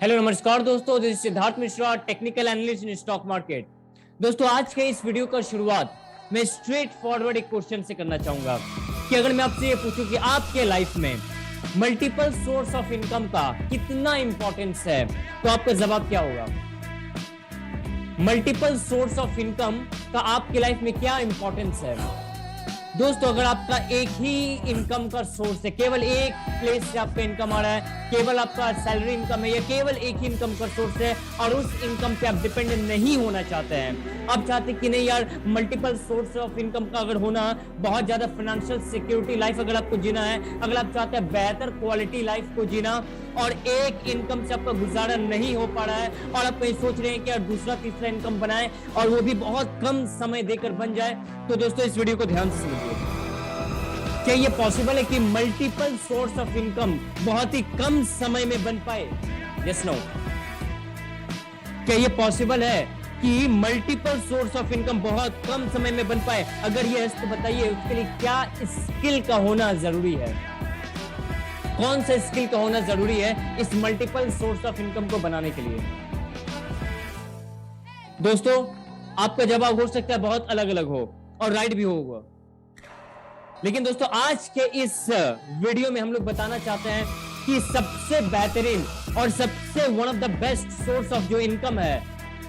Hello नमस्कार दोस्तों, this Siddharth Mishra, technical analyst in stock market. दोस्तों, आज के इस वीडियो का शुरुआत मैं स्ट्रेट फॉरवर्ड एक क्वेश्चन से करना चाहूंगा कि अगर मैं आपसे ये पूछूं कि आपके लाइफ में मल्टीपल सोर्स ऑफ इनकम का कितना इंपॉर्टेंस है, तो आपका जवाब क्या होगा? मल्टीपल सोर्स ऑफ इनकम का आपके लाइफ में क्या इंपॉर्टेंस है? दोस्तों, अगर आपका एक ही इनकम का सोर्स है, केवल एक प्लेस से आपका इनकम आ रहा है, केवल आपका सैलरी इनकम है या केवल एक ही इनकम का सोर्स है और उस इनकम पे आप डिपेंडेंट नहीं होना चाहते हैं, आप चाहते कि नहीं यार मल्टीपल सोर्स ऑफ इनकम का अगर होना, बहुत ज्यादा फाइनेंशियल सिक्योरिटी लाइफ अगर आपको जीना है, अगर आप चाहते हैं बेहतर क्वालिटी लाइफ को जीना और एक इनकम से आपका गुजारा नहीं हो पा रहा है और आप कहीं सोच रहे हैं कि यार दूसरा तीसरा इनकम बनाए और वो भी बहुत कम समय देकर बन जाए, तो दोस्तों इस वीडियो को ध्यान से समझिए। क्या ये पॉसिबल है कि मल्टीपल सोर्स ऑफ इनकम बहुत ही कम समय में बन पाए? Yes no? क्या ये पॉसिबल है कि मल्टीपल सोर्स ऑफ इनकम बहुत कम समय में बन पाए? अगर ये है तो बताइए उसके लिए क्या स्किल का होना जरूरी है? कौन सा स्किल का होना जरूरी है इस मल्टीपल सोर्स ऑफ इनकम को बनाने के लिए? दोस्तों, आपका जवाब हो सकता है बहुत अलग अलग हो और राइट भी होगा, लेकिन दोस्तों आज के इस वीडियो में हम लोग बताना चाहते हैं कि सबसे बेहतरीन और सबसे one of the best source of जो इनकम है,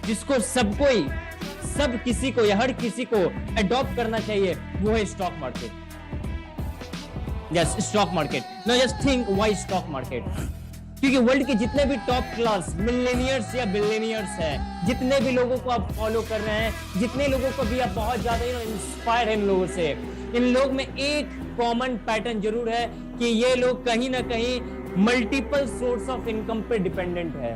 जिसको सब किसी को या हर किसी को अडॉप्ट करना चाहिए, वो है stock market. Yes, stock market. Now just think why stock market? क्योंकि वर्ल्ड के जितने भी टॉप क्लास मिलियनियर्स या बिलियनियर्स हैं, जितने भी लोगों को आप फॉलो कर रहे हैं, जितने लोगों को भी आप बहुत ज्यादा इंस्पायर हैं इन लोगों से, इन लोग में एक कॉमन पैटर्न जरूर है कि ये लोग कहीं ना कहीं मल्टीपल सोर्स ऑफ इनकम पे डिपेंडेंट है,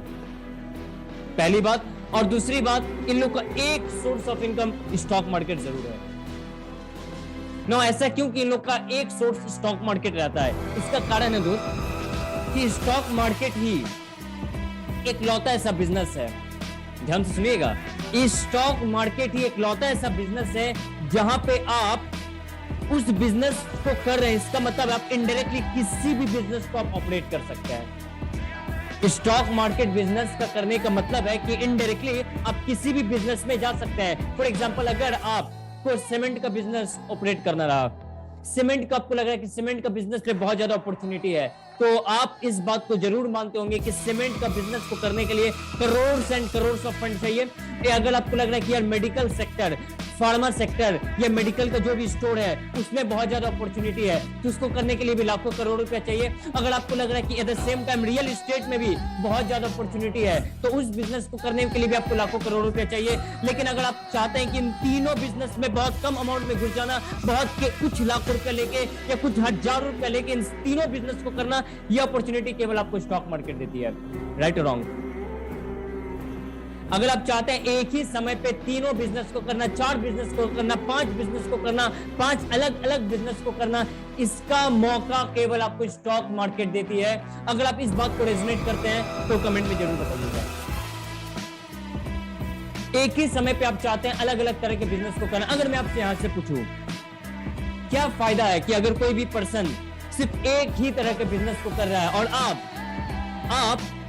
पहली बात। और दूसरी बात, इन लोग का एक source of income stock market जरूर है। नो, ऐसा क्यों कि इन लोग का एक सोर्स स्टॉक मार्केट रहता है? इसका कारण है दोस्त कि स्टॉक मार्केट ही एक लौता ऐसा बिजनेस है, ध्यान से सुनिएगा, स्टॉक मार्केट ही एक लौता ऐसा बिजनेस है जहां पे आप उस बिजनेस को कर रहे हैं, इसका मतलब आप इनडायरेक्टली किसी भी बिजनेस को आप ऑपरेट कर सकते हैं। स्टॉक मार्केट बिजनेस का करने का मतलब है कि इनडायरेक्टली आप किसी भी बिजनेस में जा सकते हैं। फॉर एग्जांपल, अगर आपको सीमेंट का बिजनेस ऑपरेट करना रहा, सीमेंट का आपको लग रहा है कि सीमेंट का बिजनेस में बहुत ज्यादा अपॉर्चुनिटी है, तो आप इस बात को जरूर मानते होंगे कि सीमेंट का बिजनेस को करने के लिए crore and crore of fund चाहिए। अगर आपको लग रहा है कि यार मेडिकल सेक्टर, फार्मा सेक्टर या मेडिकल का जो भी स्टोर है उसमें बहुत ज्यादा अपॉर्चुनिटी है, तो उसको करने के लिए भी लाखों करोड़ रुपया चाहिए। अगर आपको लग रहा है कि at the same time real estate में भी बहुत ज्यादा अपॉर्चुनिटी है, तो उस बिजनेस को करने के लिए भी आपको लाखों करोड़ रुपया चाहिए। लेकिन अगर आप चाहते हैं कि इन तीनों बिजनेस में बहुत कम अमाउंट में घुस जाना, कुछ लाख रुपया लेके या कुछ हजार रुपया लेके इन तीनों बिजनेस को करना, यह अपॉर्चुनिटी केवल आपको स्टॉक मार्केट देती है। राइट और रॉन्ग? अगर आप चाहते हैं एक ही समय पे तीनों बिजनेस को करना, 4 बिजनेस को करना, 5 बिजनेस को करना, 5 अलग अलग बिजनेस को करना, इसका मौका केवल आपको स्टॉक मार्केट देती है। अगर आप इस बात को रेजोनेट करते हैं तो कमेंट में जरूर बताइएगा। एक ही समय पे आप चाहते हैं अलग अलग तरह के बिजनेस को करना। अगर मैं आपसे यहां से पूछूं, क्या फायदा है कि अगर कोई भी पर्सन सिर्फ एक ही तरह के बिजनेस को कर रहा है और आप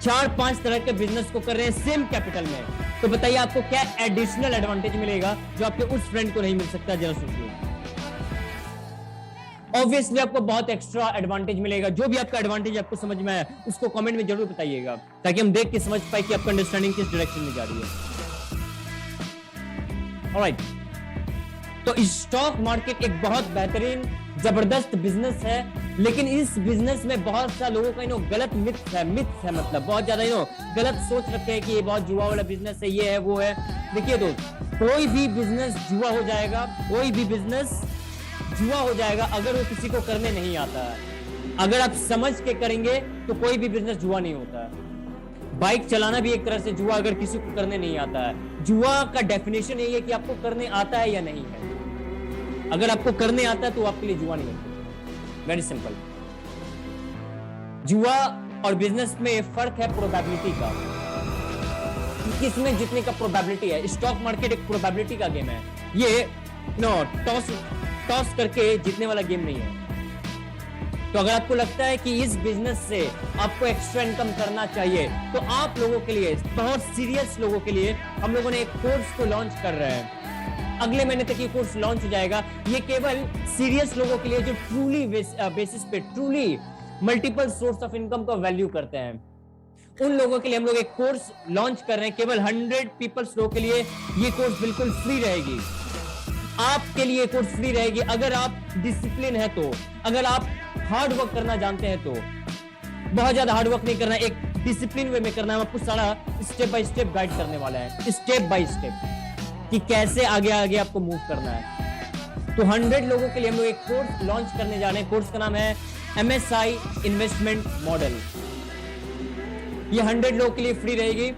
4-5 तरह के बिजनेस को कर रहे हैं सेम कैपिटल में, तो बताइए आपको क्या एडिशनल एडवांटेज मिलेगा जो आपके उस फ्रेंड को नहीं मिल सकता? जरा सोचिए। ऑब्वियसली आपको बहुत एक्स्ट्रा एडवांटेज मिलेगा। जो भी आपका एडवांटेज आपको समझ में आया उसको कमेंट में जरूर बताइएगा, ताकि हम देख के समझ पाए कि आपका अंडरस्टैंडिंग किस डायरेक्शन में जा रही है। ऑलराइट, तो स्टॉक मार्केट एक बहुत बेहतरीन जबरदस्त बिजनेस है, लेकिन इस बिजनेस में बहुत सारे लोगों का गलत मिथ्स है, मतलब बहुत ज्यादा गलत सोच रखते हैं कि ये बहुत जुआ वाला बिजनेस है, ये है वो है। देखिए दोस्त, कोई भी बिजनेस जुआ हो जाएगा, कोई भी बिजनेस जुआ हो जाएगा अगर वो किसी को करने नहीं आता है। अगर आप समझ के करेंगे तो कोई भी बिजनेस जुआ नहीं होता है। बाइक चलाना भी एक तरह से जुआ, अगर किसी को करने नहीं आता है। जुआ का डेफिनेशन यही है कि आपको करने आता है या नहीं है। अगर आपको करने आता है तो आपके लिए जुआ नहीं होता। Very simple. जुआ और बिजनेस में फर्क है प्रोबेबिलिटी का, किसमें जीतने का प्रोबेबिलिटी है। स्टॉक मार्केट एक प्रोबेबिलिटी का गेम है, ये टॉस करके जीतने वाला गेम नहीं है। तो अगर आपको लगता है कि इस बिजनेस से आपको एक्स्ट्रा इनकम करना चाहिए, तो आप लोगों के लिए, बहुत सीरियस लोगों के लिए, हम लोगों ने एक कोर्स को लॉन्च कर रहे हैं। अगले महीने तक ये कोर्स लॉन्च हो जाएगा। ये केवल सीरियस लोगों के लिए जो ट्रूली बेसिस पे truly multiple source of income का वैल्यू करते हैं, उन लोगों के लिए हम लोग एक कोर्स लॉन्च कर रहे हैं। केवल 100 पीपल्स लोगों के लिए ये कोर्स बिल्कुल फ्री रहेगी। आपके लिए कोर्स फ्री रहेगी अगर आप डिसिप्लिन है तो, अगर आप हार्ड वर्क करना जानते हैं तो। बहुत ज्यादा हार्ड वर्क नहीं करना, एक डिसिप्लिन वे में करना है। आपको सारा स्टेप बाय स्टेप गाइड करने वाला है, स्टेप बाय स्टेप, कि कैसे आगे आगे आपको मूव करना है। तो 100 लोगों के लिए हम लोग एक कोर्स लॉन्च करने जा रहे हैं। कोर्स का नाम है MSI इन्वेस्टमेंट मॉडल। ये 100 लोगों के लिए फ्री रहेगी।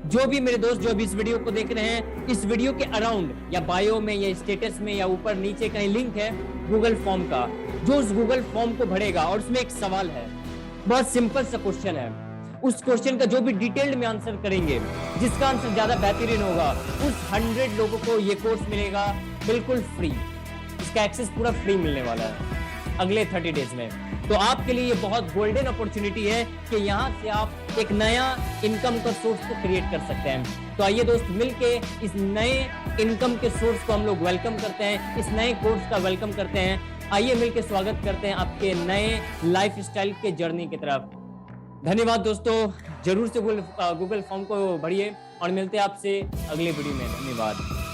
जो भी मेरे दोस्त जो भी इस वीडियो को देख रहे हैं, इस वीडियो के अराउंड या बायो में या स्टेटस में या ऊपर नीचे कहीं लिंक है गूगल फॉर्म का, जो उस गूगल फॉर्म को भरेगा और उसमें एक सवाल है, बहुत सिंपल सा क्वेश्चन है, उस क्वेश्चन का जो भी डिटेल्ड में आंसर करेंगे, जिसका आंसर ज्यादा बेहतरीन होगा, उस 100 लोगों को ये कोर्स मिलेगा बिल्कुल फ्री। इसका एक्सेस पूरा फ्री मिलने वाला है अगले 30 डेज में। तो आपके लिए ये बहुत गोल्डन अपॉर्चुनिटी है कि यहाँ से आप एक नया इनकम का सोर्स को क्रिएट कर सकते हैं। तो आइए दोस्त, मिलके इस नए इनकम के सोर्स को हम लोग वेलकम करते हैं, इस नए कोर्स का वेलकम करते हैं। आइए मिलके स्वागत करते हैं आपके नए लाइफ स्टाइल के जर्नी की तरफ। धन्यवाद दोस्तों, जरूर से गूगल फॉर्म को भरिए और मिलते हैं आपसे अगले वीडियो में। धन्यवाद।